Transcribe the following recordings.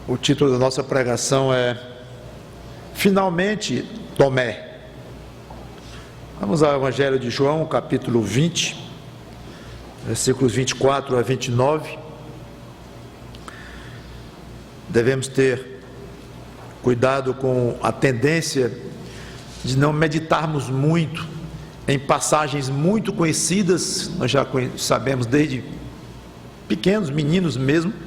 O título da nossa pregação é Finalmente Tomé. Vamos ao Evangelho de João, capítulo 20, versículos 24 a 29. Devemos ter cuidado com a tendência de não meditarmos muito em passagens muito conhecidas. Nós já sabemos desde pequenos, meninos mesmo.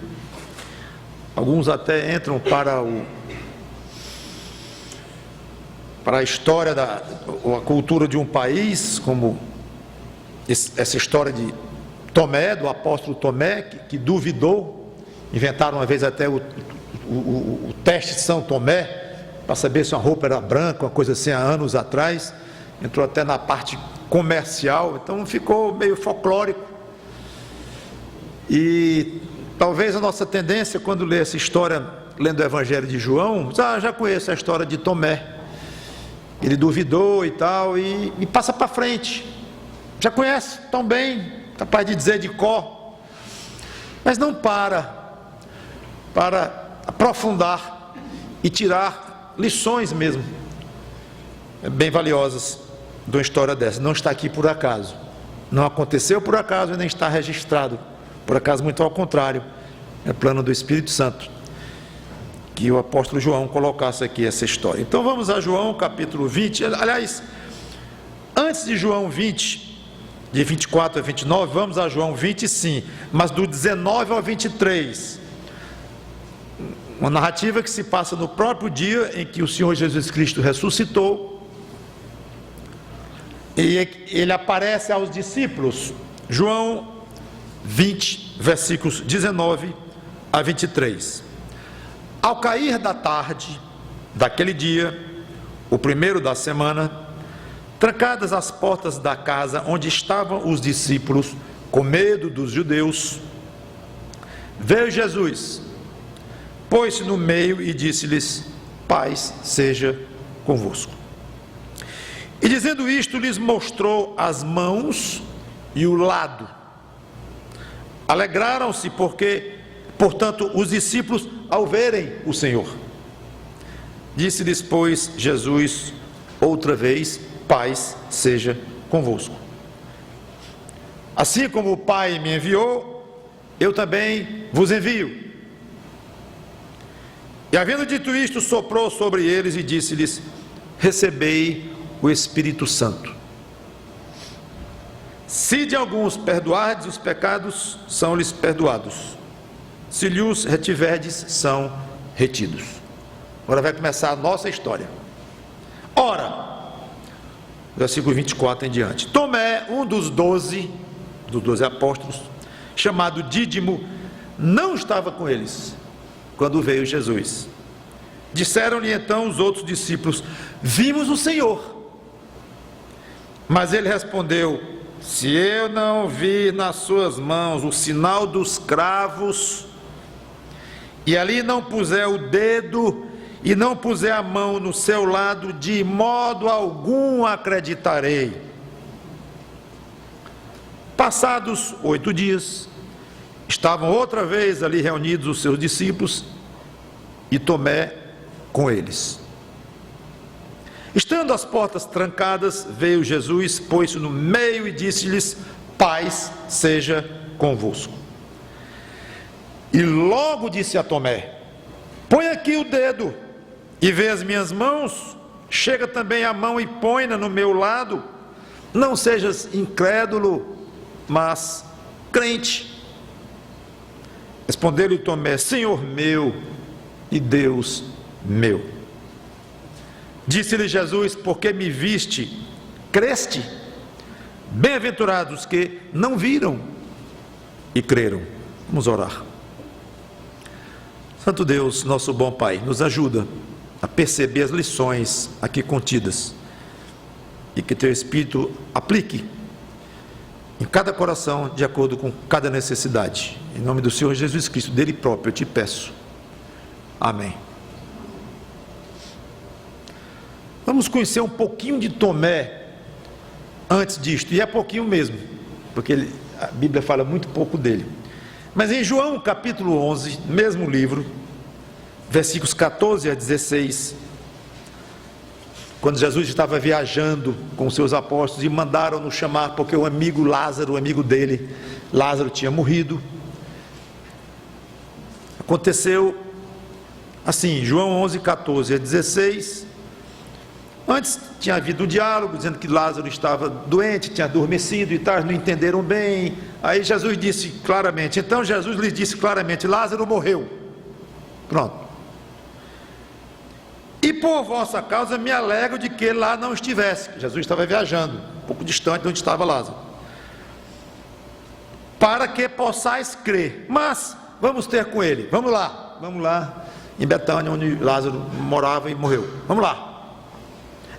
Alguns até entram para a história a cultura de um país, como essa história de Tomé, do apóstolo Tomé, que duvidou. Inventaram uma vez até o teste de São Tomé, para saber se uma roupa era branca, uma coisa assim, há anos atrás. Entrou até na parte comercial, então ficou meio folclórico. E talvez a nossa tendência, quando lê essa história, lendo o Evangelho de João, já conheço a história de Tomé. Ele duvidou e tal, e passa para frente. Já conhece tão bem, capaz de dizer de cor. Mas não para aprofundar e tirar lições mesmo, bem valiosas de uma história dessa. Não está aqui por acaso. Não aconteceu por acaso e nem está registrado por acaso, muito ao contrário. É plano do Espírito Santo que o apóstolo João colocasse aqui essa história. Então vamos a João capítulo 20. Aliás, antes de João 20, de 24 a 29, vamos a João 20 sim, mas do 19 ao 23. Uma narrativa que se passa no próprio dia em que o Senhor Jesus Cristo ressuscitou. E ele aparece aos discípulos. João 20, versículos 19 a 23. Ao cair da tarde daquele dia, o primeiro da semana, trancadas as portas da casa onde estavam os discípulos, com medo dos judeus, veio Jesus, pôs-se no meio e disse-lhes: paz seja convosco. E dizendo isto, lhes mostrou as mãos e o lado. Alegraram-se portanto, os discípulos ao verem o Senhor. Disse-lhes, pois, Jesus outra vez: paz seja convosco. Assim como o Pai me enviou, eu também vos envio. E havendo dito isto, soprou sobre eles e disse-lhes: recebei o Espírito Santo. Se de alguns perdoardes os pecados, são-lhes perdoados. Se lhes retiverdes, são retidos. Agora vai começar a nossa história. Ora, versículo 24 em diante. Tomé, um dos 12 apóstolos, chamado Dídimo, não estava com eles quando veio Jesus. Disseram-lhe então os outros discípulos: vimos o Senhor. Mas ele respondeu: se eu não vir nas suas mãos o sinal dos cravos, e ali não puser o dedo, e não puser a mão no seu lado, de modo algum acreditarei. Passados 8 dias, estavam outra vez ali reunidos os seus discípulos, e Tomé com eles. Estando as portas trancadas, veio Jesus, pôs-se no meio e disse-lhes: paz seja convosco. E logo disse a Tomé: põe aqui o dedo e vê as minhas mãos, chega também a mão e põe-na no meu lado. Não sejas incrédulo, mas crente. Respondeu-lhe Tomé: Senhor meu e Deus meu. Disse-lhe Jesus: porque me viste, creste? Bem-aventurados que não viram e creram. Vamos orar. Santo Deus, nosso bom Pai, nos ajuda a perceber as lições aqui contidas e que Teu Espírito aplique em cada coração de acordo com cada necessidade. Em nome do Senhor Jesus Cristo, dele próprio, eu te peço. Amém. Vamos conhecer um pouquinho de Tomé antes disto, e é pouquinho mesmo, porque a Bíblia fala muito pouco dele. Mas em João capítulo 11, mesmo livro, versículos 14 a 16, quando Jesus estava viajando com os seus apóstolos e mandaram-no chamar, porque o amigo Lázaro, o amigo dele, Lázaro, tinha morrido. Aconteceu assim, João 11, 14 a 16, antes tinha havido um diálogo, dizendo que Lázaro estava doente, tinha adormecido e tal, não entenderam bem. Aí Jesus disse claramente, então Jesus lhes disse claramente, Lázaro morreu. Pronto. E por vossa causa me alegro de que ele lá não estivesse. Jesus estava viajando, um pouco distante de onde estava Lázaro. Para que possais crer. Mas vamos ter com ele. Vamos lá, em Betânia, onde Lázaro morava e morreu. Vamos lá.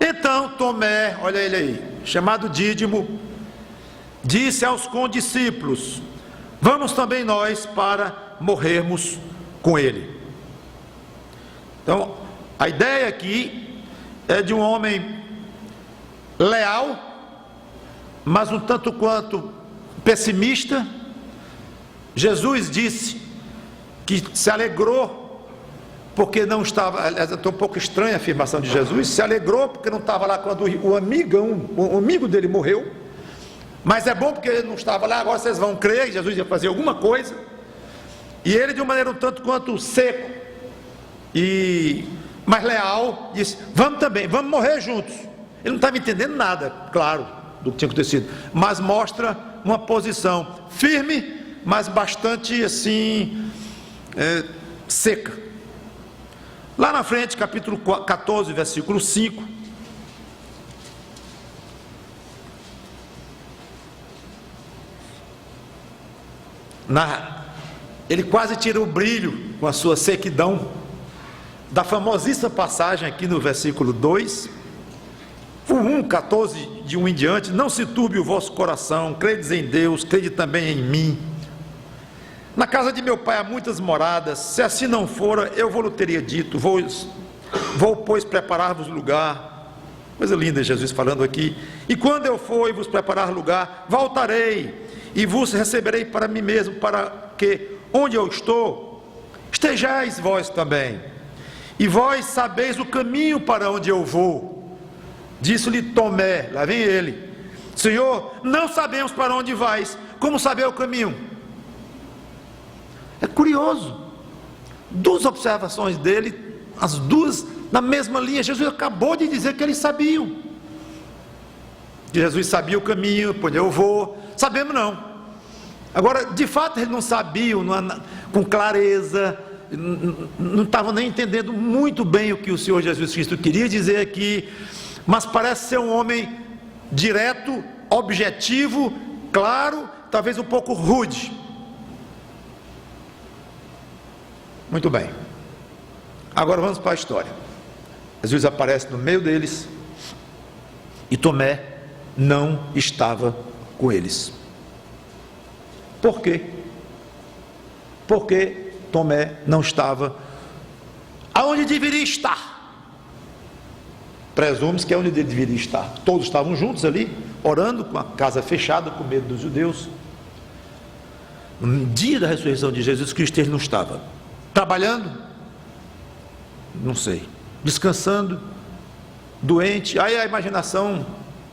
Então Tomé, olha ele aí, chamado Dídimo, disse aos condiscípulos, vamos também nós para morrermos com ele. Então, a ideia aqui é de um homem leal, mas um tanto quanto pessimista. Jesus disse que se alegrou porque não estava, é um pouco estranha a afirmação de Jesus, se alegrou porque não estava lá quando o amigo dele morreu, mas é bom porque ele não estava lá, agora vocês vão crer que Jesus ia fazer alguma coisa. E ele, de uma maneira um tanto quanto seco mas leal, disse, vamos também, vamos morrer juntos. Ele não estava entendendo nada, claro, do que tinha acontecido, mas mostra uma posição firme, mas bastante assim, seca. Lá na frente, capítulo 14, versículo 5, ele quase tira o brilho com a sua sequidão da famosíssima passagem aqui no versículo 2, o 1, 14, de 1 em diante, não se turbe o vosso coração, credes em Deus, crede também em mim. Na casa de meu pai há muitas moradas, se assim não fora, eu vou-lhe teria dito, vou pois preparar-vos lugar. Coisa linda Jesus falando aqui. E quando eu for e vos preparar lugar, voltarei e vos receberei para mim mesmo, para que onde eu estou, estejais vós também. E vós sabeis o caminho para onde eu vou. Disse-lhe Tomé, lá vem ele, Senhor, não sabemos para onde vais, como saber o caminho? É curioso, duas observações dele, as duas na mesma linha. Jesus acabou de dizer que eles sabiam, que Jesus sabia o caminho, para onde eu vou. Sabemos não. Agora, de fato, eles não sabiam com clareza, não estavam nem entendendo muito bem o que o Senhor Jesus Cristo queria dizer aqui, mas parece ser um homem direto, objetivo, claro, talvez um pouco rude. Muito bem, agora vamos para a história. Jesus aparece no meio deles e Tomé não estava com eles. Por quê? Porque Tomé não estava aonde deveria estar. Presume-se que é onde ele deveria estar. Todos estavam juntos ali, orando, com a casa fechada, com medo dos judeus. No dia da ressurreição de Jesus Cristo, ele não estava trabalhando, não sei, descansando, doente. Aí a imaginação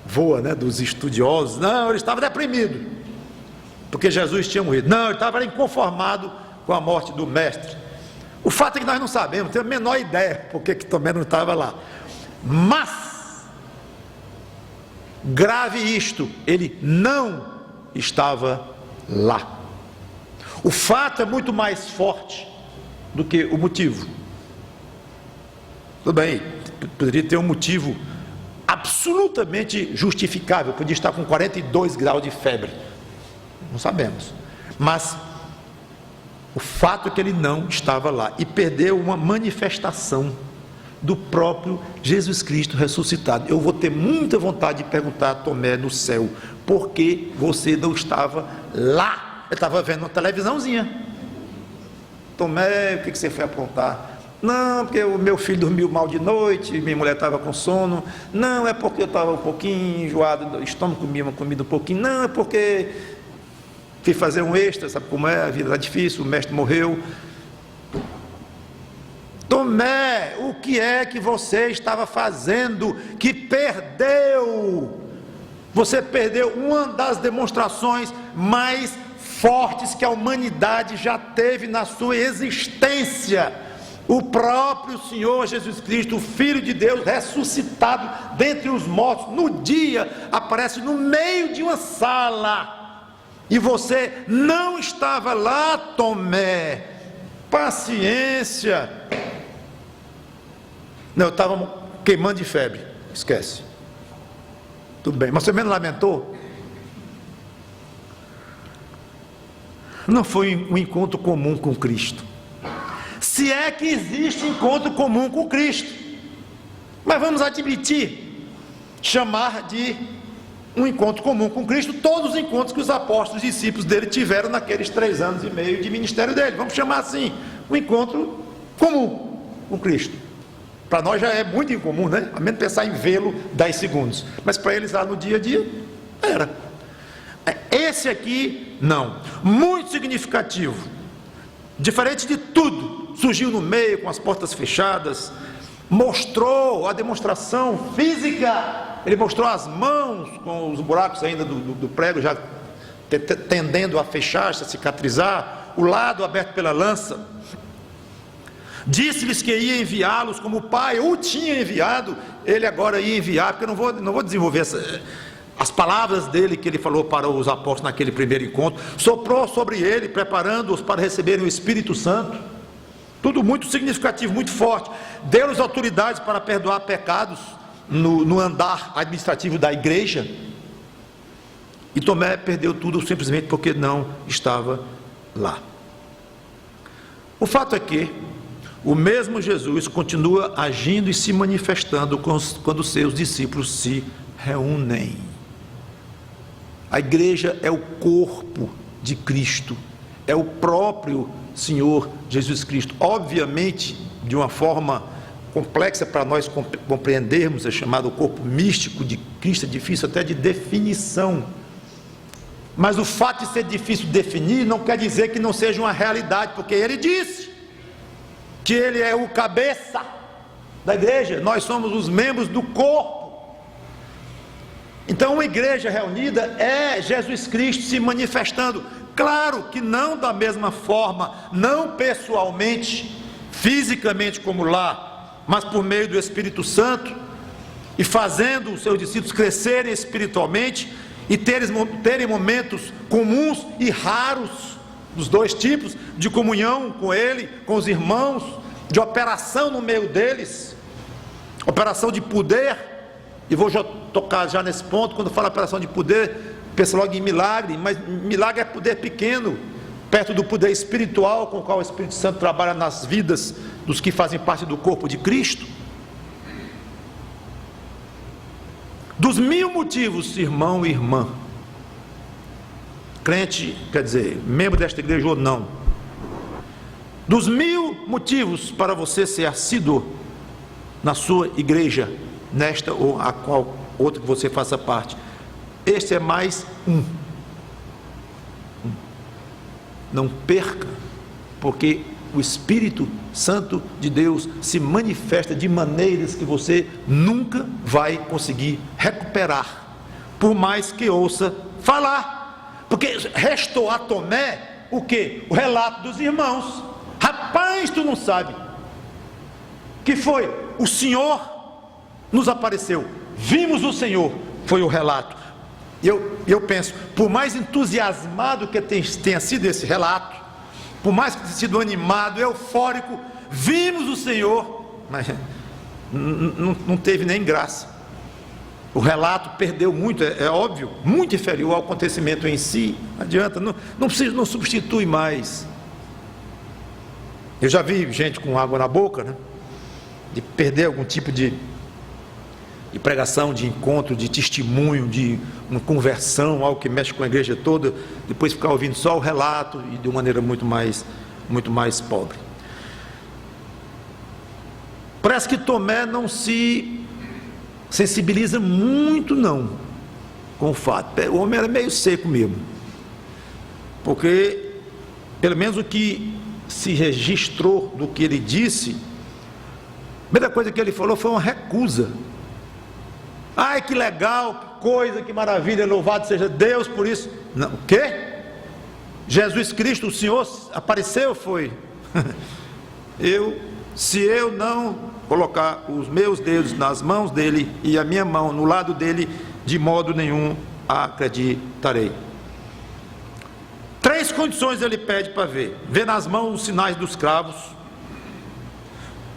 voa, né, dos estudiosos. Não, ele estava deprimido porque Jesus tinha morrido. Não, ele estava inconformado com a morte do mestre. O fato é que nós não sabemos, temos a menor ideia porque que Tomé não estava lá. Mas grave isto, ele não estava lá. O fato é muito mais forte do que o motivo. Tudo bem, poderia ter um motivo absolutamente justificável, podia estar com 42 graus de febre, não sabemos, mas o fato é que ele não estava lá e perdeu uma manifestação do próprio Jesus Cristo ressuscitado. Eu vou ter muita vontade de perguntar a Tomé no céu, por que você não estava lá? Ele estava vendo uma televisãozinha. Tomé, o que você foi aprontar? Não, porque o meu filho dormiu mal de noite, minha mulher estava com sono. Não, é porque eu estava um pouquinho enjoado, estômago, comia uma comida um pouquinho. Não, é porque fui fazer um extra, sabe como é, a vida era difícil, o mestre morreu. Tomé, o que é que você estava fazendo que perdeu? Você perdeu uma das demonstrações mais fortes que a humanidade já teve na sua existência. O próprio Senhor Jesus Cristo, o Filho de Deus, ressuscitado dentre os mortos, no dia, aparece no meio de uma sala, e você não estava lá, Tomé. Paciência. Não, eu estava queimando de febre. Esquece. Tudo bem, mas você menos lamentou? Não foi um encontro comum com Cristo. Se é que existe encontro comum com Cristo. Mas vamos admitir, chamar de um encontro comum com Cristo todos os encontros que os apóstolos e discípulos dele tiveram naqueles 3 anos e meio de ministério dele. Vamos chamar assim, um encontro comum com Cristo. Para nós já é muito incomum, né? A menos pensar em vê-lo 10 segundos. Mas para eles lá no dia a dia, era. Esse aqui, não. Muito significativo. Diferente de tudo. Surgiu no meio, com as portas fechadas. Mostrou a demonstração física. Ele mostrou as mãos, com os buracos ainda do prego, já tendendo a fechar-se, a cicatrizar. O lado aberto pela lança. Disse-lhes que ia enviá-los como o Pai o tinha enviado, ele agora ia enviar, porque eu não vou desenvolver as palavras dele que ele falou para os apóstolos naquele primeiro encontro. Soprou sobre ele, preparando-os para receberem o Espírito Santo. Tudo muito significativo, muito forte. Deu-lhes autoridade para perdoar pecados no andar administrativo da igreja. E Tomé perdeu tudo simplesmente porque não estava lá. O fato é que o mesmo Jesus continua agindo e se manifestando quando seus discípulos se reúnem. A igreja é o corpo de Cristo, é o próprio Senhor Jesus Cristo. Obviamente, de uma forma complexa para nós compreendermos, é chamado o corpo místico de Cristo, é difícil até de definição. Mas o fato de ser difícil de definir não quer dizer que não seja uma realidade, porque ele disse que ele é o cabeça da igreja, nós somos os membros do corpo. Então uma igreja reunida é Jesus Cristo se manifestando, claro que não da mesma forma, não pessoalmente, fisicamente como lá, mas por meio do Espírito Santo, e fazendo os seus discípulos crescerem espiritualmente, e terem momentos comuns e raros, dos dois tipos, de comunhão com ele, com os irmãos, de operação no meio deles, operação de poder. E vou tocar já nesse ponto. Quando falo operação de poder, pensa logo em milagre, mas milagre é poder pequeno, perto do poder espiritual com o qual o Espírito Santo trabalha nas vidas dos que fazem parte do corpo de Cristo. Dos 1000 motivos, irmão e irmã, crente, quer dizer, membro desta igreja ou não, dos 1000 motivos para você ser assíduo na sua igreja, nesta ou a qual outra que você faça parte, este é mais um. Não perca, porque o Espírito Santo de Deus se manifesta de maneiras que você nunca vai conseguir recuperar, por mais que ouça falar. Porque restou a Tomé o quê? O relato dos irmãos. Rapaz, tu não sabe que foi? O Senhor nos apareceu, vimos o Senhor, foi o relato. Eu penso, por mais entusiasmado que tenha sido esse relato, por mais que tenha sido animado, eufórico, vimos o Senhor, mas não teve nem graça. O relato perdeu muito, é óbvio, muito inferior ao acontecimento em si. Não adianta, não substitui mais. Eu já vi gente com água na boca, né? De perder algum tipo de pregação, de encontro, de testemunho, de uma conversão, algo que mexe com a igreja toda, depois ficar ouvindo só o relato e de uma maneira muito mais pobre. Parece que Tomé não se sensibiliza muito não com o fato. O homem era meio seco mesmo, porque pelo menos o que se registrou do que ele disse A primeira coisa que ele falou foi uma recusa. Ai, que legal, que coisa, que maravilha, louvado seja Deus por isso. Não, o quê? Jesus Cristo, o Senhor, apareceu, foi. Se eu não colocar os meus dedos nas mãos dele e a minha mão no lado dele, de modo nenhum acreditarei. 3 condições ele pede para ver: ver nas mãos os sinais dos cravos.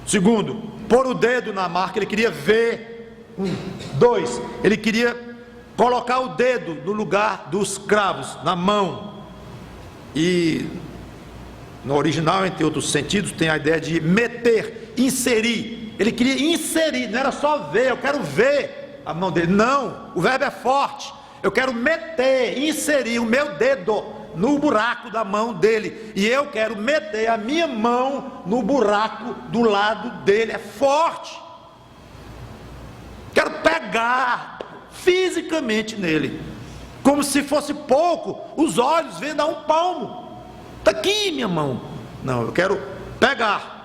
Segundo, pôr o dedo na marca, ele queria ver. 2, ele queria colocar o dedo no lugar dos cravos, na mão. E no original, entre outros sentidos, tem a ideia de meter, inserir. Ele queria inserir, não era só ver, eu quero ver a mão dele. Não, o verbo é forte. Eu quero meter, inserir o meu dedo no buraco da mão dele. E eu quero meter a minha mão no buraco do lado dele. É forte. Quero pegar fisicamente nele. Como se fosse pouco, os olhos vendo a um palmo. Está aqui minha mão. Não, eu quero pegar.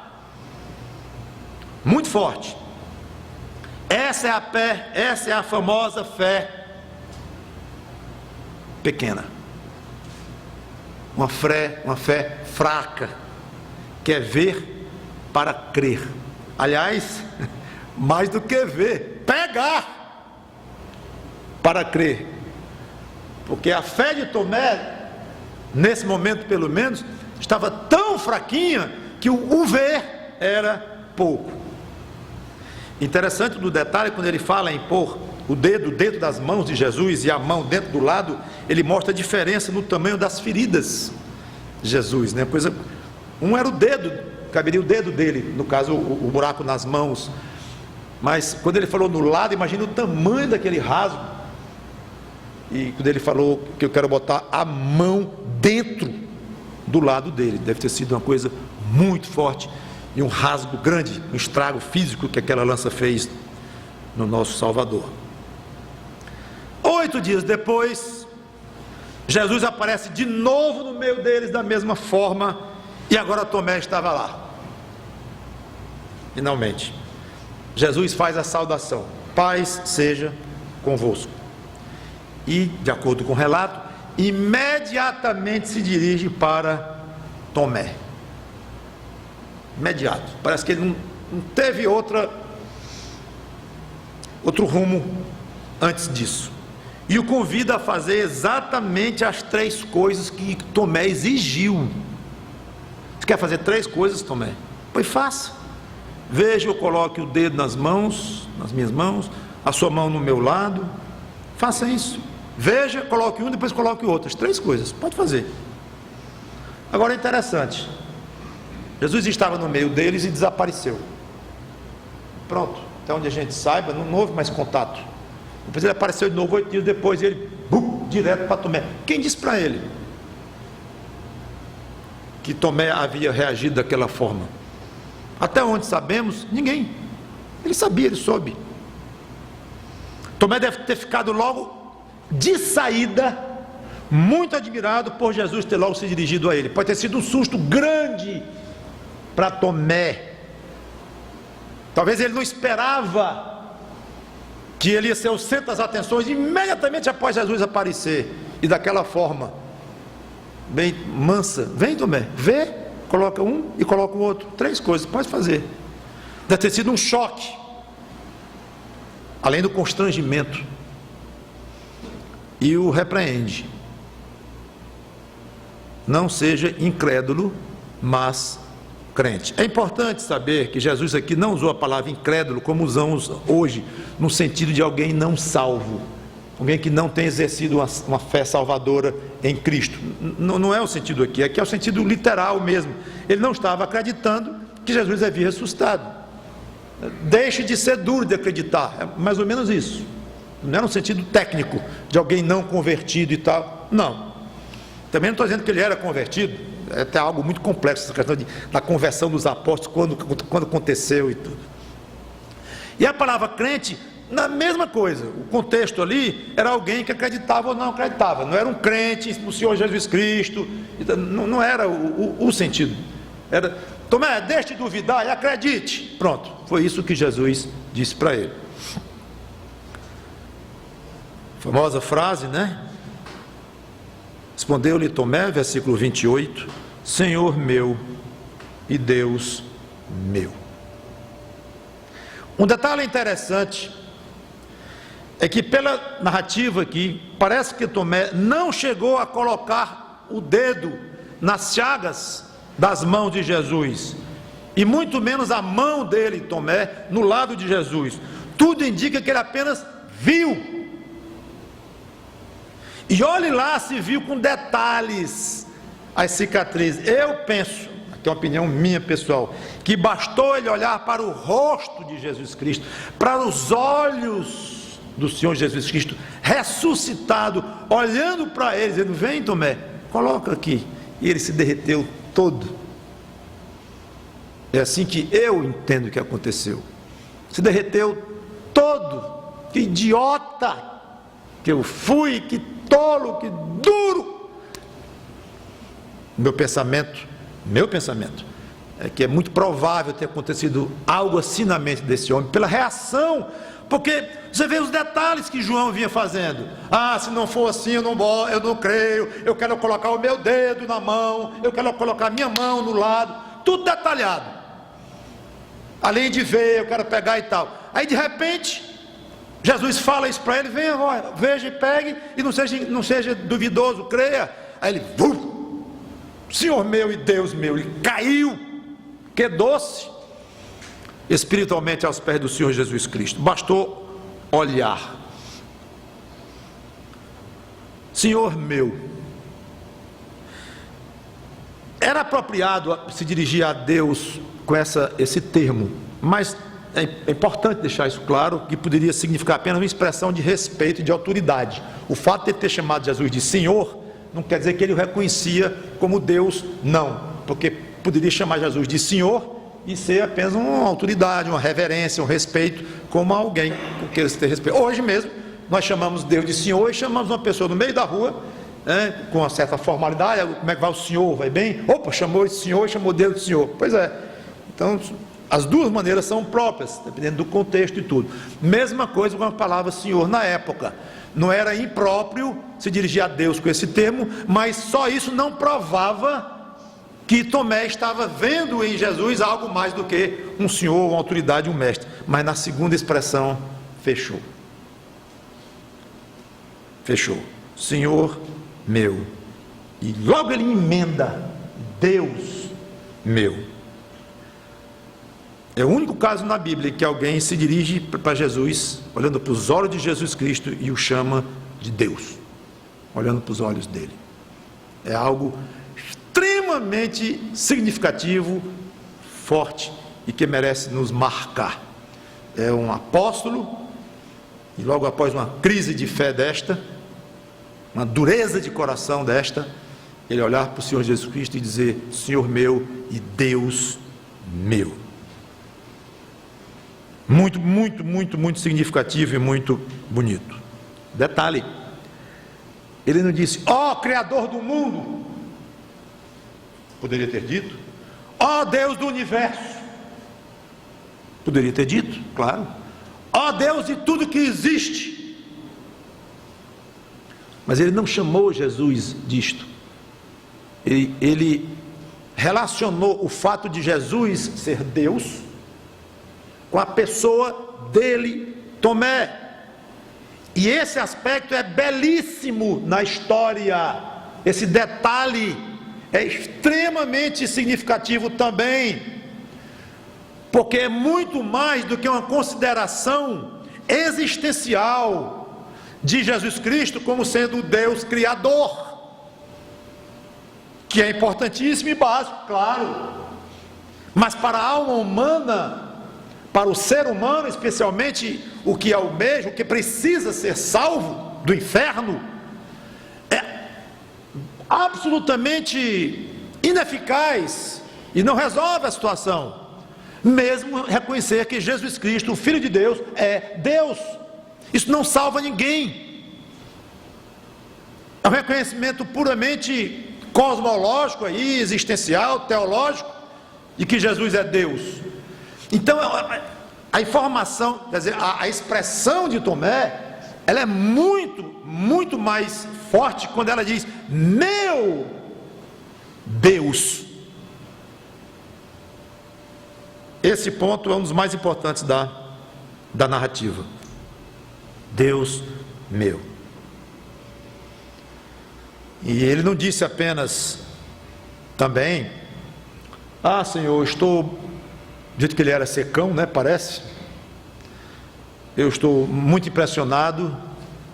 Muito forte. Essa é a famosa fé pequena. Uma fé fraca. Quer ver para crer. Aliás, mais do que ver, pegar para crer. Porque a fé de Tomé, nesse momento pelo menos, estava tão fraquinha que o ver era pouco. Interessante do detalhe, quando ele fala em pôr o dedo dentro das mãos de Jesus e a mão dentro do lado, ele mostra a diferença no tamanho das feridas de Jesus, né? Um era o dedo, caberia o dedo dele, no caso o buraco nas mãos, mas quando ele falou no lado, imagina o tamanho daquele rasgo. E quando ele falou que eu quero botar a mão dentro do lado dele, deve ter sido uma coisa muito forte e um rasgo grande, um estrago físico que aquela lança fez no nosso Salvador. 8 dias depois, Jesus aparece de novo no meio deles da mesma forma, e agora Tomé estava lá. Finalmente, Jesus faz a saudação: paz seja convosco. E, de acordo com o relato, imediatamente se dirige para Tomé. Imediato. Parece que ele não teve outro rumo antes disso. E o convida a fazer exatamente as 3 coisas que Tomé exigiu. Você quer fazer 3 coisas, Tomé? Pois faça. Veja, eu coloque o dedo nas minhas mãos, a sua mão no meu lado. Faça isso. Veja, coloque um, depois coloque o outro. As 3 coisas, pode fazer. Agora é interessante, Jesus estava no meio deles e desapareceu. Pronto, até onde a gente saiba, não houve mais contato. Depois ele apareceu de novo 8 dias depois, e ele direto para Tomé. Quem disse para ele que Tomé havia reagido daquela forma? Até onde sabemos, ninguém. Ele sabia, ele soube. Tomé deve ter ficado logo de saída, muito admirado por Jesus ter logo se dirigido a ele. Pode ter sido um susto grande para Tomé. Talvez ele não esperava que ele ia ser o centro das atenções imediatamente após Jesus aparecer, e daquela forma bem mansa: vem Tomé, vê, coloca um e coloca o outro. 3 coisas, pode fazer. Deve ter sido um choque, além do constrangimento, e o repreende: não seja incrédulo, mas crente. É importante saber que Jesus aqui não usou a palavra incrédulo como usamos hoje, no sentido de alguém não salvo, alguém que não tem exercido uma fé salvadora em Cristo. Não é o sentido aqui é o sentido literal mesmo. Ele não estava acreditando que Jesus havia ressuscitado. Deixe de ser duro de acreditar, é mais ou menos isso. Não é no sentido técnico de alguém não convertido e tal, não. Também não estou dizendo que ele era convertido. É até algo muito complexo essa questão da conversão dos apóstolos, quando aconteceu e tudo. E a palavra crente, na mesma coisa. O contexto ali era alguém que acreditava ou não acreditava. Não era um crente no Senhor Jesus Cristo. Não era o sentido. Era: Tomé, deixe de duvidar e acredite. Pronto, foi isso que Jesus disse para ele. Famosa frase, né? Respondeu-lhe Tomé, versículo 28, Senhor meu e Deus meu. Um detalhe interessante é que pela narrativa aqui, parece que Tomé não chegou a colocar o dedo nas chagas das mãos de Jesus, e muito menos a mão dele, Tomé, no lado de Jesus. Tudo indica que ele apenas viu. E olhe lá se viu com detalhes as cicatrizes. Eu penso, aqui é uma opinião minha pessoal, que bastou ele olhar para o rosto de Jesus Cristo, para os olhos do Senhor Jesus Cristo ressuscitado, olhando para ele, dizendo: vem Tomé, coloca aqui. E ele se derreteu todo. É assim que eu entendo que aconteceu. Se derreteu todo. Que idiota que eu fui, que tolo, que duro. Meu pensamento é que é muito provável ter acontecido algo assim na mente desse homem, pela reação, porque você vê os detalhes que João vinha fazendo. Se não for assim eu não creio, eu quero colocar o meu dedo na mão, eu quero colocar a minha mão no lado, tudo detalhado, além de ver, eu quero pegar e tal. Aí de repente Jesus fala isso para ele: venha, veja e pegue, e não seja duvidoso, creia. Aí ele, Senhor meu e Deus meu, ele caiu, que doce, espiritualmente aos pés do Senhor Jesus Cristo. Bastou olhar. Senhor meu. Era apropriado se dirigir a Deus com esse termo, mas é importante deixar isso claro, que poderia significar apenas uma expressão de respeito e de autoridade. O fato de ele ter chamado Jesus de Senhor não quer dizer que ele o reconhecia como Deus, não, porque poderia chamar Jesus de Senhor e ser apenas uma autoridade, uma reverência, um respeito, como alguém com quem ele tem respeito. Hoje mesmo nós chamamos Deus de Senhor e chamamos uma pessoa no meio da rua, com uma certa formalidade: como é que vai o senhor? Vai bem? Opa, chamou esse senhor e chamou Deus de Senhor. Pois é. Então as duas maneiras são próprias, dependendo do contexto e tudo. Mesma coisa com a palavra Senhor na época. Não era impróprio se dirigir a Deus com esse termo, mas só isso não provava que Tomé estava vendo em Jesus algo mais do que um senhor, uma autoridade, um mestre. Mas na segunda expressão, fechou. Senhor meu. E logo ele emenda: Deus meu. É o único caso na Bíblia que alguém se dirige para Jesus, olhando para os olhos de Jesus Cristo, e o chama de Deus, olhando para os olhos dele. É algo extremamente significativo, forte, e que merece nos marcar. É um apóstolo, e logo após uma crise de fé desta, uma dureza de coração desta, ele olhar para o Senhor Jesus Cristo e dizer: Senhor meu e Deus meu. Muito, muito, muito, muito significativo e muito bonito. Detalhe, ele não disse: ó Criador do mundo. Poderia ter dito: ó Deus do universo. Poderia ter dito, claro: ó Deus de tudo que existe. Mas ele não chamou Jesus disto. Ele relacionou o fato de Jesus ser Deus com a pessoa dele, Tomé. E esse aspecto é belíssimo na história. Esse detalhe é extremamente significativo também, porque é muito mais do que uma consideração existencial de Jesus Cristo como sendo o Deus Criador, que é importantíssimo e básico, claro, mas para a alma humana, para o ser humano especialmente, o que almeja, o que precisa ser salvo do inferno, é absolutamente ineficaz e não resolve a situação, mesmo reconhecer que Jesus Cristo, o Filho de Deus, é Deus. Isso não salva ninguém. É um reconhecimento puramente cosmológico aí, existencial, teológico, de que Jesus é Deus. Então a informação, quer dizer, a expressão de Tomé, ela é muito mais forte quando ela diz: meu Deus. Esse ponto é um dos mais importantes da narrativa. Deus meu. E ele não disse apenas também: ah, Senhor, eu estou, do jeito que ele era secão, né, parece, eu estou muito impressionado,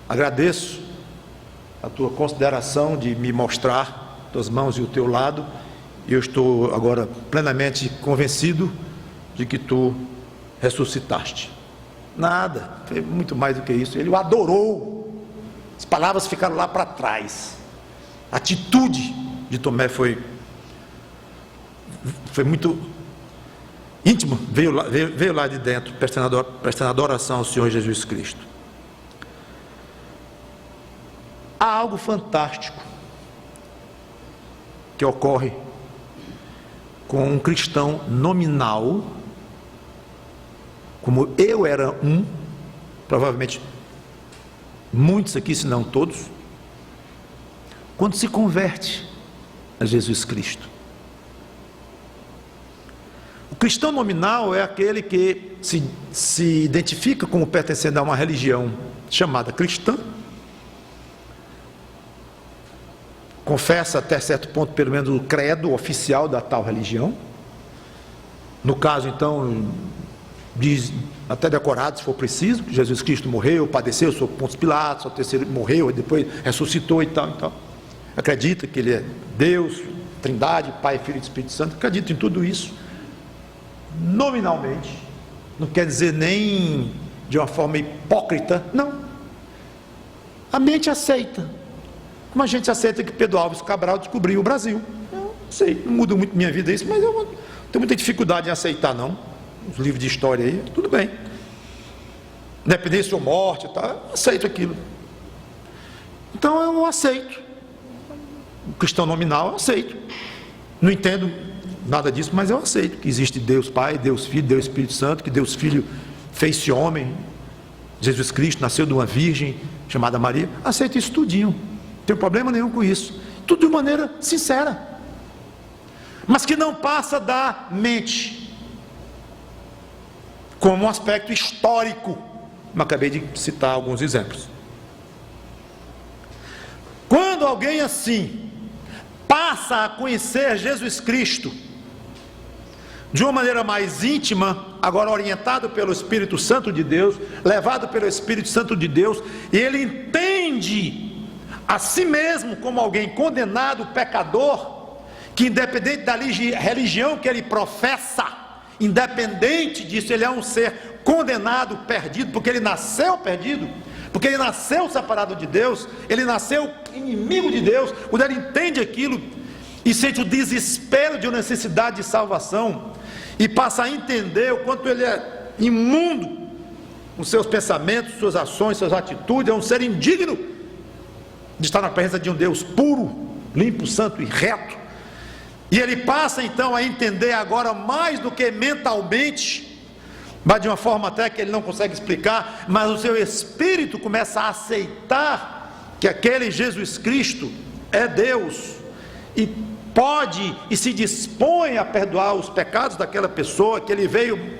agradeço a tua consideração de me mostrar tuas mãos e o teu lado, e eu estou agora plenamente convencido de que tu ressuscitaste. Nada, foi muito mais do que isso. Ele o adorou. As palavras ficaram lá para trás. A atitude de Tomé foi muito íntima, veio lá de dentro, prestando adoração ao Senhor Jesus Cristo. Há algo fantástico que ocorre com um cristão nominal, como eu era provavelmente muitos aqui, se não todos, quando se converte a Jesus Cristo. O cristão nominal é aquele que se identifica como pertencendo a uma religião chamada cristã, confessa até certo ponto pelo menos o credo oficial da tal religião. No caso, então, diz até decorado, se for preciso, que Jesus Cristo morreu, padeceu, sob Pôncio Pilatos, ao terceiro morreu, e depois ressuscitou e tal, e tal. Acredita que ele é Deus, Trindade, Pai, Filho e Espírito Santo, acredita em tudo isso nominalmente, não quer dizer nem de uma forma hipócrita, não. A mente aceita, como a gente aceita que Pedro Álvares Cabral descobriu o Brasil. Eu sei, não muda muito minha vida isso, mas eu tenho muita dificuldade em aceitar, não. Os livros de história aí, tudo bem, independência ou morte, tá, eu aceito aquilo. Então eu aceito. O cristão nominal eu aceito. Não entendo nada disso, mas eu aceito que existe Deus Pai, Deus Filho, Deus Espírito Santo, que Deus Filho fez-se homem, Jesus Cristo nasceu de uma virgem chamada Maria. Aceito isso tudinho, não tenho problema nenhum com isso, tudo de maneira sincera, mas que não passa da mente, como um aspecto histórico. Eu acabei de citar alguns exemplos. Quando alguém assim passa a conhecer Jesus Cristo de uma maneira mais íntima, agora orientado pelo Espírito Santo de Deus, levado pelo Espírito Santo de Deus, e ele entende a si mesmo como alguém condenado, pecador, que independente da religião que ele professa, independente disso, ele é um ser condenado, perdido, porque ele nasceu perdido, porque ele nasceu separado de Deus, ele nasceu inimigo de Deus. Quando ele entende aquilo e sente o desespero de uma necessidade de salvação, e passa a entender o quanto ele é imundo nos seus pensamentos, suas ações, suas atitudes, é um ser indigno de estar na presença de um Deus puro, limpo, santo e reto. E ele passa então a entender agora, mais do que mentalmente, mas de uma forma até que ele não consegue explicar, mas o seu espírito começa a aceitar que aquele Jesus Cristo é Deus, e pode e se dispõe a perdoar os pecados daquela pessoa, que ele veio,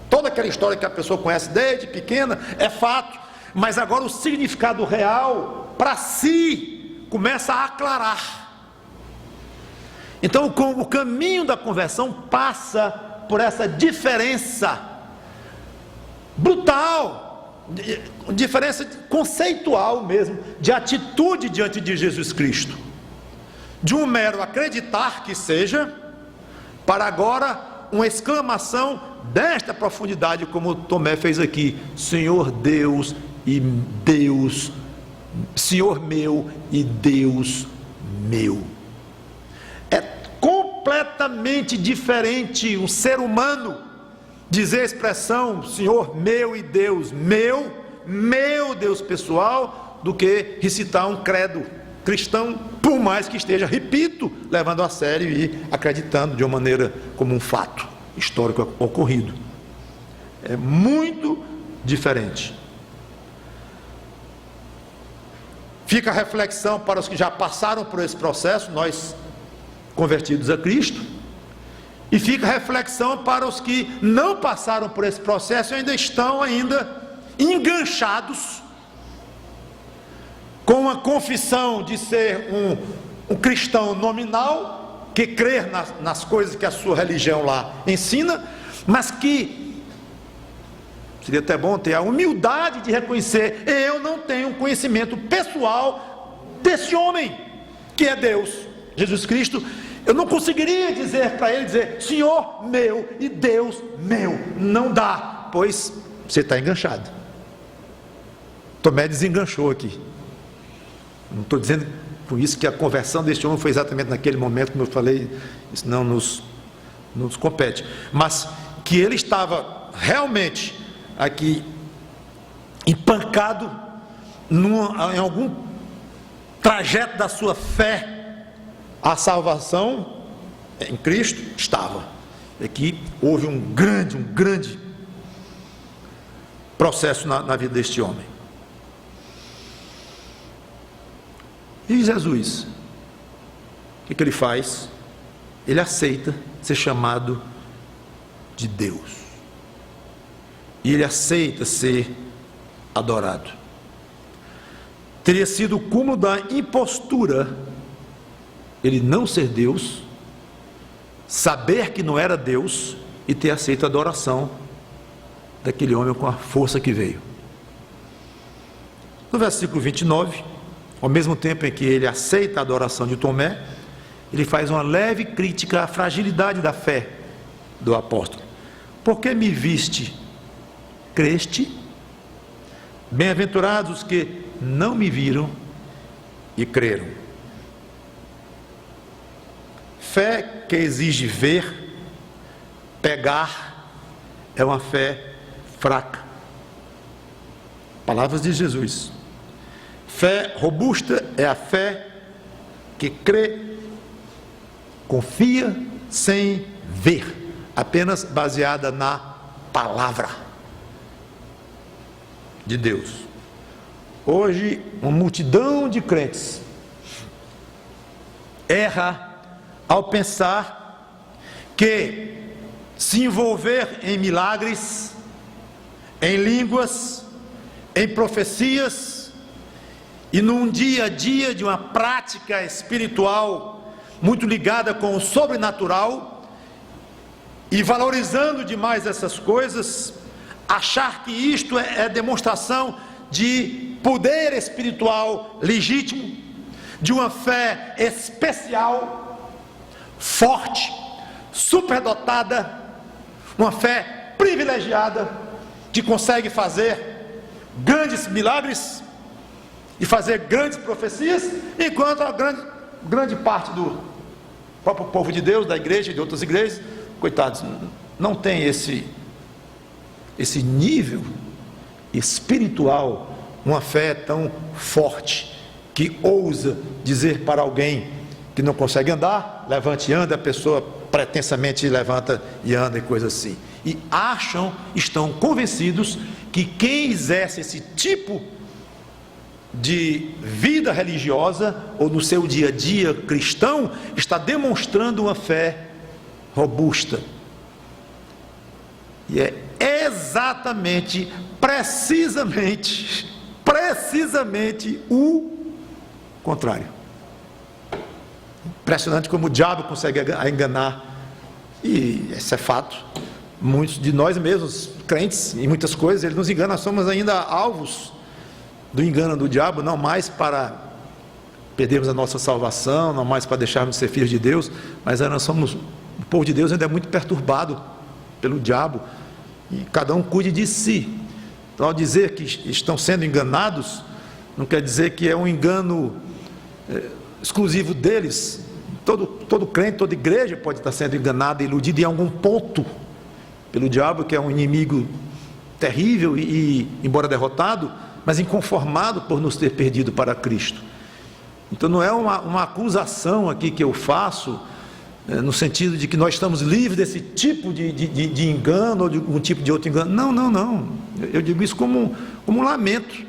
toda aquela história que a pessoa conhece desde pequena, é fato, mas agora o significado real, para si, começa a aclarar. Então o caminho da conversão passa por essa diferença brutal, diferença conceitual mesmo, de atitude diante de Jesus Cristo, de um mero acreditar que seja, para agora uma exclamação desta profundidade, como Tomé fez aqui: Senhor Deus e Deus, Senhor meu e Deus meu. É completamente diferente um ser humano dizer a expressão Senhor meu e Deus meu Deus pessoal, do que recitar um credo cristão, por mais que esteja, repito, levando a sério e acreditando de uma maneira como um fato histórico ocorrido. É muito diferente. Fica a reflexão para os que já passaram por esse processo, nós convertidos a Cristo, e fica a reflexão para os que não passaram por esse processo e ainda estão enganchados com a confissão de ser um cristão nominal, que crer nas coisas que a sua religião lá ensina, mas que seria até bom ter a humildade de reconhecer: eu não tenho conhecimento pessoal desse homem que é Deus, Jesus Cristo. Eu não conseguiria dizer para ele, Senhor meu e Deus meu. Não dá, pois você está enganchado. Tomé desenganchou aqui. Não estou dizendo por isso que a conversão deste homem foi exatamente naquele momento, como eu falei, isso não nos compete, mas que ele estava realmente aqui empancado em algum trajeto da sua fé à salvação em Cristo, estava. Aqui houve um grande processo na vida deste homem. E Jesus, o que ele faz? Ele aceita ser chamado de Deus. E ele aceita ser adorado. Teria sido o cúmulo da impostura ele não ser Deus, saber que não era Deus e ter aceito a adoração daquele homem com a força que veio. No versículo 29, ao mesmo tempo em que ele aceita a adoração de Tomé, ele faz uma leve crítica à fragilidade da fé do apóstolo. Porque me viste, creste? Bem-aventurados os que não me viram e creram. Fé que exige ver, pegar, é uma fé fraca. Palavras de Jesus. Fé robusta é a fé que crê, confia sem ver, apenas baseada na palavra de Deus. Hoje, uma multidão de crentes erra ao pensar que se envolver em milagres, em línguas, em profecias e num dia a dia de uma prática espiritual muito ligada com o sobrenatural, e valorizando demais essas coisas, achar que isto é demonstração de poder espiritual legítimo, de uma fé especial, forte, superdotada, uma fé privilegiada, que consegue fazer grandes milagres e fazer grandes profecias, enquanto a grande parte do próprio povo de Deus, da igreja e de outras igrejas, coitados, não tem esse nível espiritual, uma fé tão forte, que ousa dizer para alguém que não consegue andar, levante e anda, a pessoa pretensamente levanta e anda e coisa assim. E estão convencidos que quem exerce esse tipo de vida religiosa, ou no seu dia a dia cristão, está demonstrando uma fé robusta. E é exatamente, precisamente o contrário. Impressionante como o diabo consegue enganar, e esse é fato. Muitos de nós mesmos, crentes, em muitas coisas, ele nos engana, somos ainda alvos do engano do diabo, não mais para perdermos a nossa salvação, não mais para deixarmos de ser filhos de Deus, mas nós somos, o povo de Deus ainda é muito perturbado pelo diabo, e cada um cuide de si. Então, ao dizer que estão sendo enganados, não quer dizer que é um engano exclusivo deles. Todo crente, toda igreja pode estar sendo enganada, iludida em algum ponto pelo diabo, que é um inimigo terrível e embora derrotado, mas inconformado por nos ter perdido para Cristo. Então não é uma acusação aqui que eu faço no sentido de que nós estamos livres desse tipo de engano, ou de um tipo de outro engano. Não. Eu digo isso como um lamento,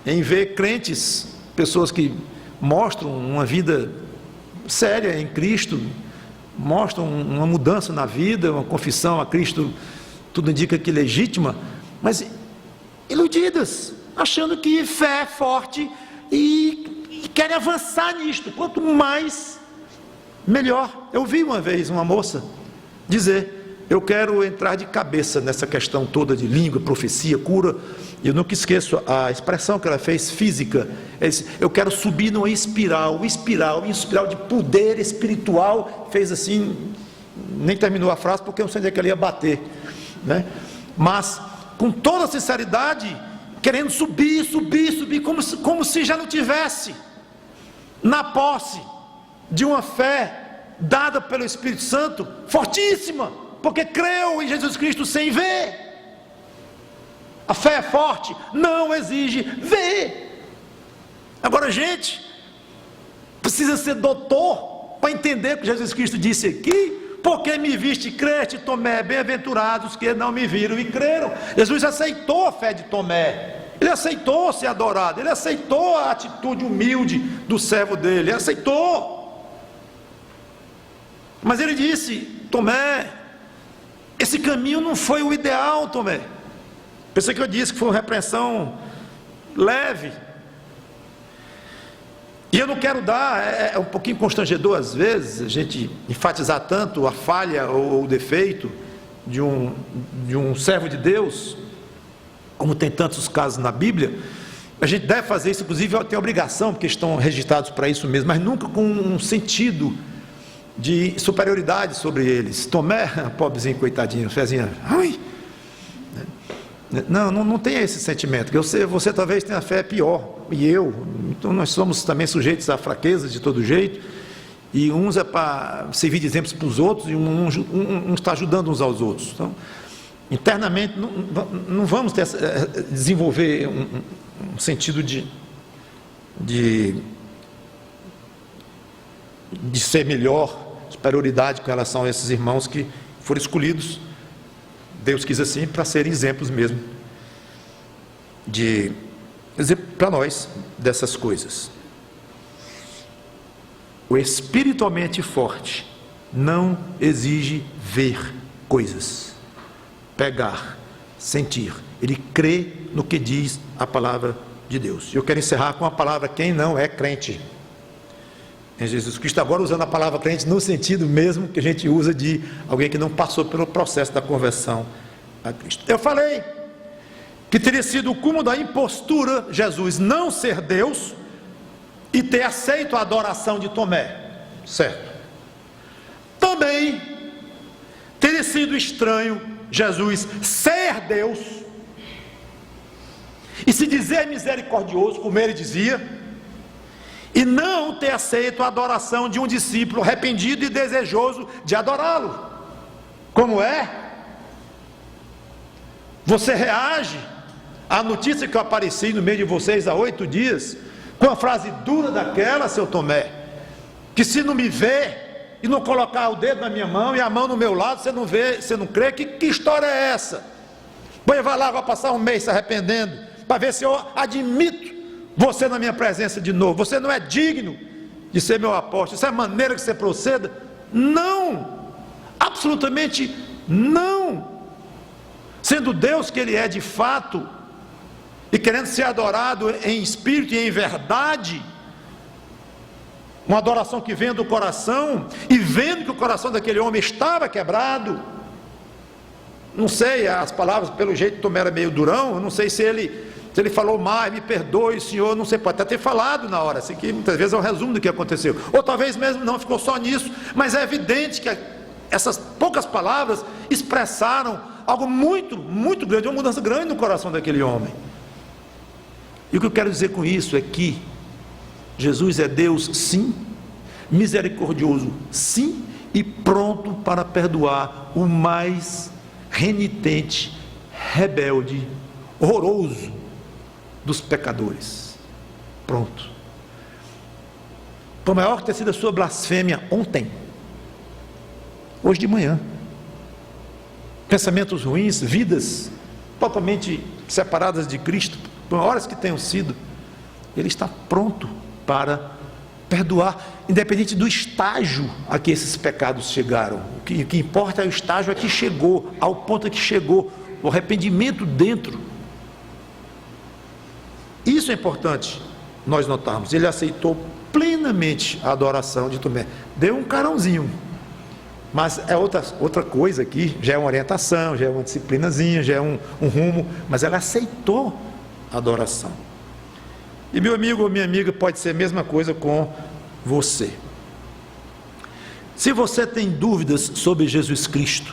em ver crentes, pessoas que mostram uma vida séria em Cristo, mostram uma mudança na vida, uma confissão a Cristo, tudo indica que legítima, mas iludidas, achando que fé é forte e querem avançar nisto. Quanto mais, melhor. Eu vi uma vez uma moça dizer: eu quero entrar de cabeça nessa questão toda de língua, profecia, cura. Eu nunca esqueço a expressão que ela fez, física. Ela disse: eu quero subir numa espiral de poder espiritual. Fez assim, nem terminou a frase porque eu não sei onde é que ela ia bater, né? Mas com toda sinceridade, querendo subir, como se já não tivesse na posse de uma fé dada pelo Espírito Santo, fortíssima, porque creu em Jesus Cristo sem ver. A fé é forte, não exige ver. Agora, gente, precisa ser doutor para entender o que Jesus Cristo disse aqui. Porque me viste e creste, Tomé, bem-aventurados que não me viram e creram. Jesus aceitou a fé de Tomé, ele aceitou ser adorado, ele aceitou a atitude humilde do servo dele, ele aceitou. Mas ele disse: Tomé, esse caminho não foi o ideal, Tomé. Pensei que eu disse que foi uma repreensão leve. E eu não quero dar, é um pouquinho constrangedor às vezes, a gente enfatizar tanto a falha ou o defeito de um servo de Deus, como tem tantos casos na Bíblia. A gente deve fazer isso, inclusive tem obrigação, porque estão registrados para isso mesmo, mas nunca com um sentido de superioridade sobre eles. Tomé, pobrezinho, coitadinho, fezinha, ai. Não tem esse sentimento, que você talvez tenha fé pior, e eu, então nós somos também sujeitos a fraquezas de todo jeito, e uns é para servir de exemplos para os outros, e um está ajudando uns aos outros. Então, internamente, não vamos desenvolver um sentido de ser melhor, superioridade com relação a esses irmãos que foram escolhidos, Deus quis assim, para serem exemplos mesmo, para nós, dessas coisas. O espiritualmente forte não exige ver coisas, pegar, sentir. Ele crê no que diz a palavra de Deus. Eu quero encerrar com a palavra: quem não é crente em Jesus Cristo, agora usando a palavra crente no sentido mesmo que a gente usa de alguém que não passou pelo processo da conversão a Cristo. Eu falei que teria sido o cúmulo da impostura Jesus não ser Deus e ter aceito a adoração de Tomé, certo? Também teria sido estranho Jesus ser Deus e se dizer misericordioso, como ele dizia, e não ter aceito a adoração de um discípulo arrependido e desejoso de adorá-lo. Como é? Você reage à notícia que eu apareci no meio de vocês há 8 dias, com a frase dura daquela, seu Tomé, que se não me ver e não colocar o dedo na minha mão e a mão no meu lado, você não vê, você não crê? Que história é essa? Pois vai lá, vai passar um mês se arrependendo, para ver se eu admito você na minha presença de novo. Você não é digno de ser meu apóstolo. Isso é a maneira que você proceda? Não, absolutamente não. Sendo Deus que Ele é de fato, e querendo ser adorado em espírito e em verdade, uma adoração que vem do coração, e vendo que o coração daquele homem estava quebrado, não sei, as palavras, pelo jeito Tomé era meio durão, eu não sei se ele falou mais, me perdoe, Senhor, não sei, pode até ter falado na hora, assim, que muitas vezes é um resumo do que aconteceu, ou talvez mesmo não, ficou só nisso, mas é evidente que essas poucas palavras expressaram algo muito, muito grande, uma mudança grande no coração daquele homem. E o que eu quero dizer com isso é que Jesus é Deus, sim, misericordioso, sim, e pronto para perdoar o mais renitente, rebelde, horroroso dos pecadores. Pronto. Por maior que tenha sido a sua blasfêmia ontem, hoje de manhã. Pensamentos ruins, vidas totalmente separadas de Cristo, por horas que tenham sido, Ele está pronto para perdoar, independente do estágio a que esses pecados chegaram. O que importa é o estágio a que chegou, ao ponto a que chegou, o arrependimento dentro. Isso é importante nós notarmos. Ele aceitou plenamente a adoração de Tomé. Deu um carãozinho, mas é outra coisa aqui, já é uma orientação, já é uma disciplinazinha, já é um rumo, mas ela aceitou a adoração. E meu amigo ou minha amiga, pode ser a mesma coisa com você. Se você tem dúvidas sobre Jesus Cristo,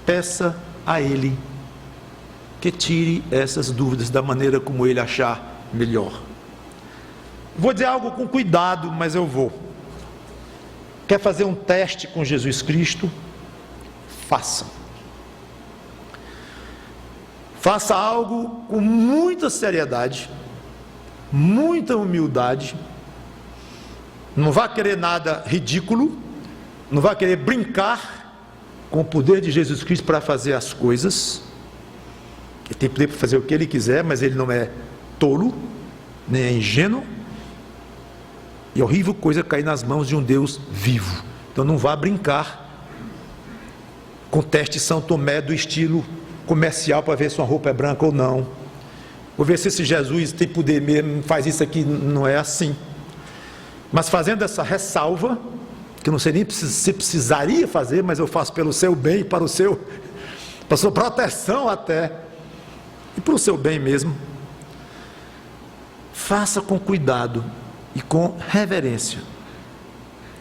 peça a Ele que tire essas dúvidas da maneira como Ele achar melhor. Vou dizer algo com cuidado, mas eu vou. Quer fazer um teste com Jesus Cristo? Faça. Faça algo com muita seriedade, muita humildade. Não vá querer nada ridículo, não vá querer brincar com o poder de Jesus Cristo para fazer as coisas. Ele tem poder para fazer o que Ele quiser, mas Ele não é tolo, nem é ingênuo. E é horrível coisa cair nas mãos de um Deus vivo. Então não vá brincar com teste São Tomé do estilo comercial para ver se uma roupa é branca ou não. Vou ver se esse Jesus tem poder mesmo, faz isso aqui. Não é assim. Mas fazendo essa ressalva, que eu não sei nem se precisaria fazer, mas eu faço pelo seu bem, para a sua proteção até, e para o seu bem mesmo. Faça com cuidado e com reverência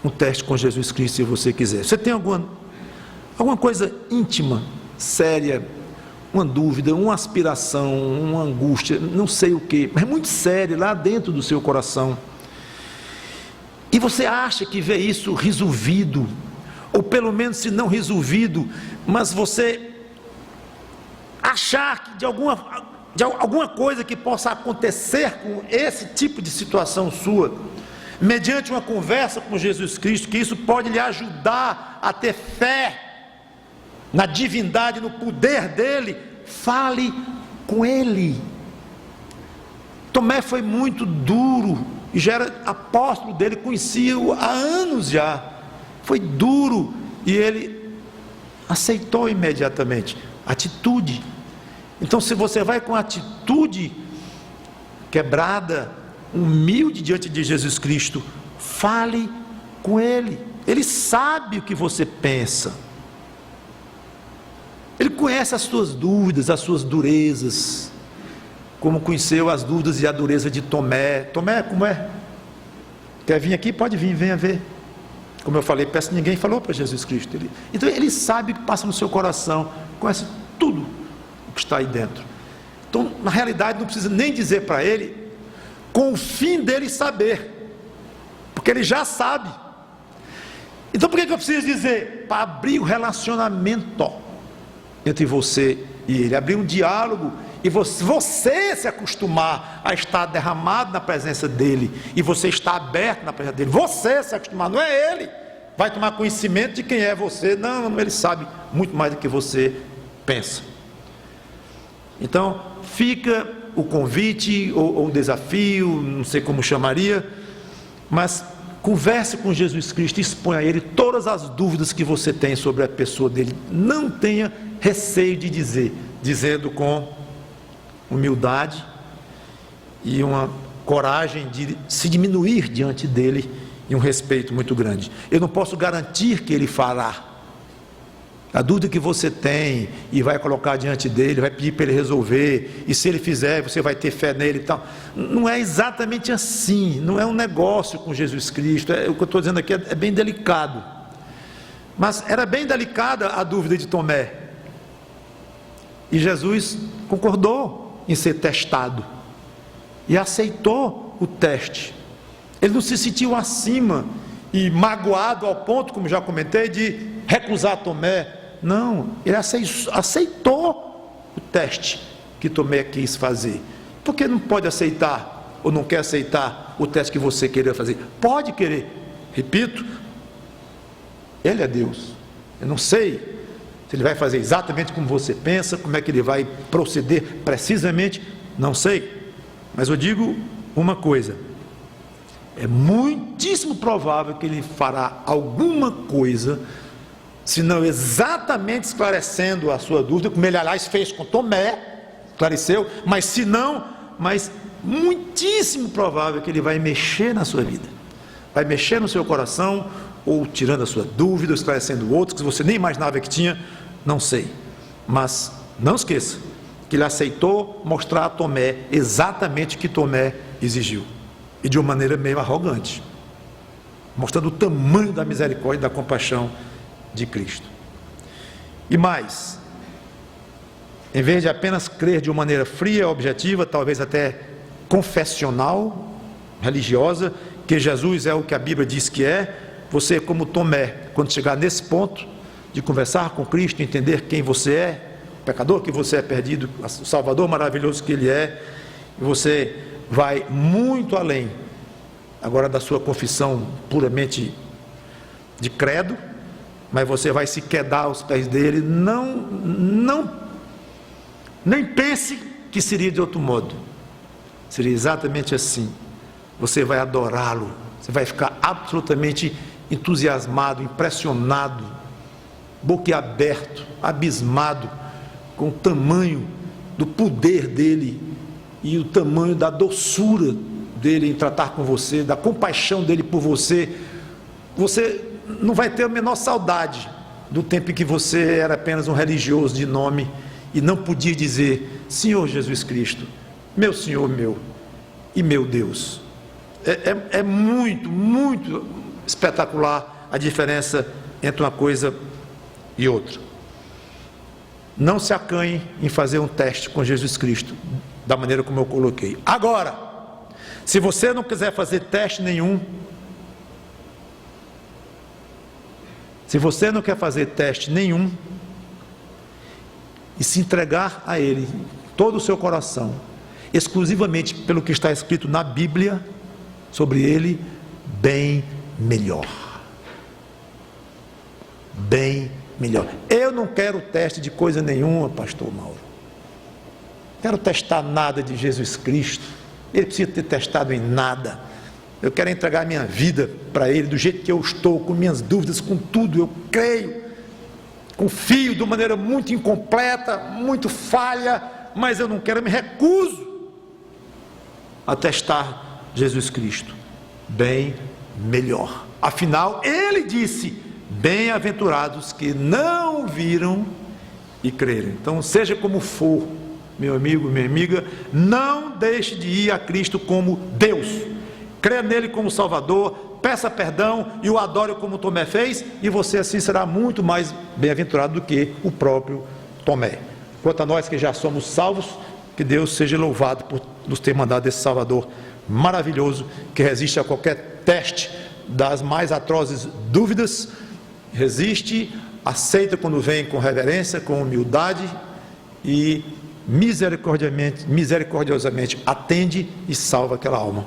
um teste com Jesus Cristo, se você quiser. Você tem alguma coisa íntima, séria, uma dúvida, uma aspiração, uma angústia, não sei o que, mas muito sério lá dentro do seu coração, e você acha que vê isso resolvido, ou pelo menos se não resolvido, mas você achar que de alguma coisa que possa acontecer com esse tipo de situação sua, mediante uma conversa com Jesus Cristo, que isso pode lhe ajudar a ter fé na divindade, no poder dele, fale com ele. Tomé foi muito duro, e já era apóstolo dele, conhecia-o há anos já, foi duro, e ele aceitou imediatamente. Atitude. Então, se você vai com atitude quebrada, humilde diante de Jesus Cristo, fale com Ele. Ele sabe o que você pensa. Ele conhece as suas dúvidas, as suas durezas, como conheceu as dúvidas e a dureza de Tomé. Tomé, como é? Quer vir aqui? Pode vir, venha ver. Como eu falei, peço que ninguém falou para Jesus Cristo. Então ele sabe o que passa no seu coração, conhece tudo o que está aí dentro. Então, na realidade, não precisa nem dizer para ele, com o fim dele saber, porque ele já sabe. Então por que eu preciso dizer? Para abrir o relacionamento entre você e ele, abrir um diálogo, e você se acostumar a estar derramado na presença dele, e você estar aberto na presença dele, você se acostumar, não é ele, vai tomar conhecimento de quem é você, não, ele sabe muito mais do que você pensa. Então fica o convite, ou o desafio, não sei como chamaria, mas converse com Jesus Cristo, exponha a Ele todas as dúvidas que você tem sobre a pessoa dele, não tenha receio de dizer, dizendo com humildade e uma coragem de se diminuir diante dele, e um respeito muito grande. Eu não posso garantir que ele fará. A dúvida que você tem e vai colocar diante dele, vai pedir para ele resolver, e se ele fizer, você vai ter fé nele e tal. Não é exatamente assim, não é um negócio com Jesus Cristo. O que eu estou dizendo aqui é bem delicado. Mas era bem delicada a dúvida de Tomé, e Jesus concordou em ser testado, e aceitou o teste. Ele não se sentiu acima e magoado ao ponto, como já comentei, de recusar Tomé. Não, ele aceitou o teste que Tomé quis fazer. Por que não pode aceitar, ou não quer aceitar o teste que você queria fazer? Pode querer, repito, Ele é Deus. Eu não sei se Ele vai fazer exatamente como você pensa, como é que Ele vai proceder precisamente, não sei. Mas eu digo uma coisa: é muitíssimo provável que Ele fará alguma coisa, se não exatamente esclarecendo a sua dúvida, como Ele, aliás, fez com Tomé, esclareceu, mas se não, mas muitíssimo provável que Ele vai mexer na sua vida, vai mexer no seu coração, ou tirando a sua dúvida, ou esclarecendo outros que você nem imaginava que tinha, não sei. Mas não esqueça que Ele aceitou mostrar a Tomé exatamente o que Tomé exigiu, e de uma maneira meio arrogante, mostrando o tamanho da misericórdia e da compaixão de Cristo. E mais, em vez de apenas crer de uma maneira fria, objetiva, talvez até confessional, religiosa, que Jesus é o que a Bíblia diz que é, você, como Tomé, quando chegar nesse ponto de conversar com Cristo, entender quem você é, o pecador que você é perdido, o Salvador maravilhoso que Ele é, e você vai muito além agora da sua confissão puramente de credo, mas você vai se quedar aos pés dele. Nem pense que seria de outro modo, seria exatamente assim. Você vai adorá-lo, você vai ficar absolutamente entusiasmado, impressionado, boquiaberto, abismado com o tamanho do poder dele e o tamanho da doçura dele em tratar com você, da compaixão dele por você. Você não vai ter a menor saudade do tempo em que você era apenas um religioso de nome e não podia dizer: Senhor Jesus Cristo, meu Senhor, meu e meu Deus. É muito, muito espetacular a diferença entre uma coisa e outra. Não se acanhe em fazer um teste com Jesus Cristo, da maneira como eu coloquei. Agora, se você não quiser fazer teste nenhum, se você não quer fazer teste nenhum, e se entregar a Ele, todo o seu coração, exclusivamente pelo que está escrito na Bíblia sobre Ele, bem melhor. Bem melhor. Eu não quero teste de coisa nenhuma, pastor Mauro. Não quero testar nada de Jesus Cristo. Ele precisa ter testado em nada. Eu quero entregar minha vida para Ele do jeito que eu estou, com minhas dúvidas, com tudo. Eu creio, confio de uma maneira muito incompleta, muito falha, mas eu não quero, eu me recuso a testar Jesus Cristo. Bem melhor. Afinal, Ele disse: bem-aventurados que não viram e creram. Então, seja como for, meu amigo, minha amiga, não deixe de ir a Cristo como Deus. Creia nele como Salvador, peça perdão e o adore como Tomé fez, e você assim será muito mais bem-aventurado do que o próprio Tomé. Quanto a nós que já somos salvos, que Deus seja louvado por nos ter mandado esse Salvador maravilhoso, que resiste a qualquer teste das mais atrozes dúvidas, resiste, aceita quando vem com reverência, com humildade, e misericordiosamente atende e salva aquela alma.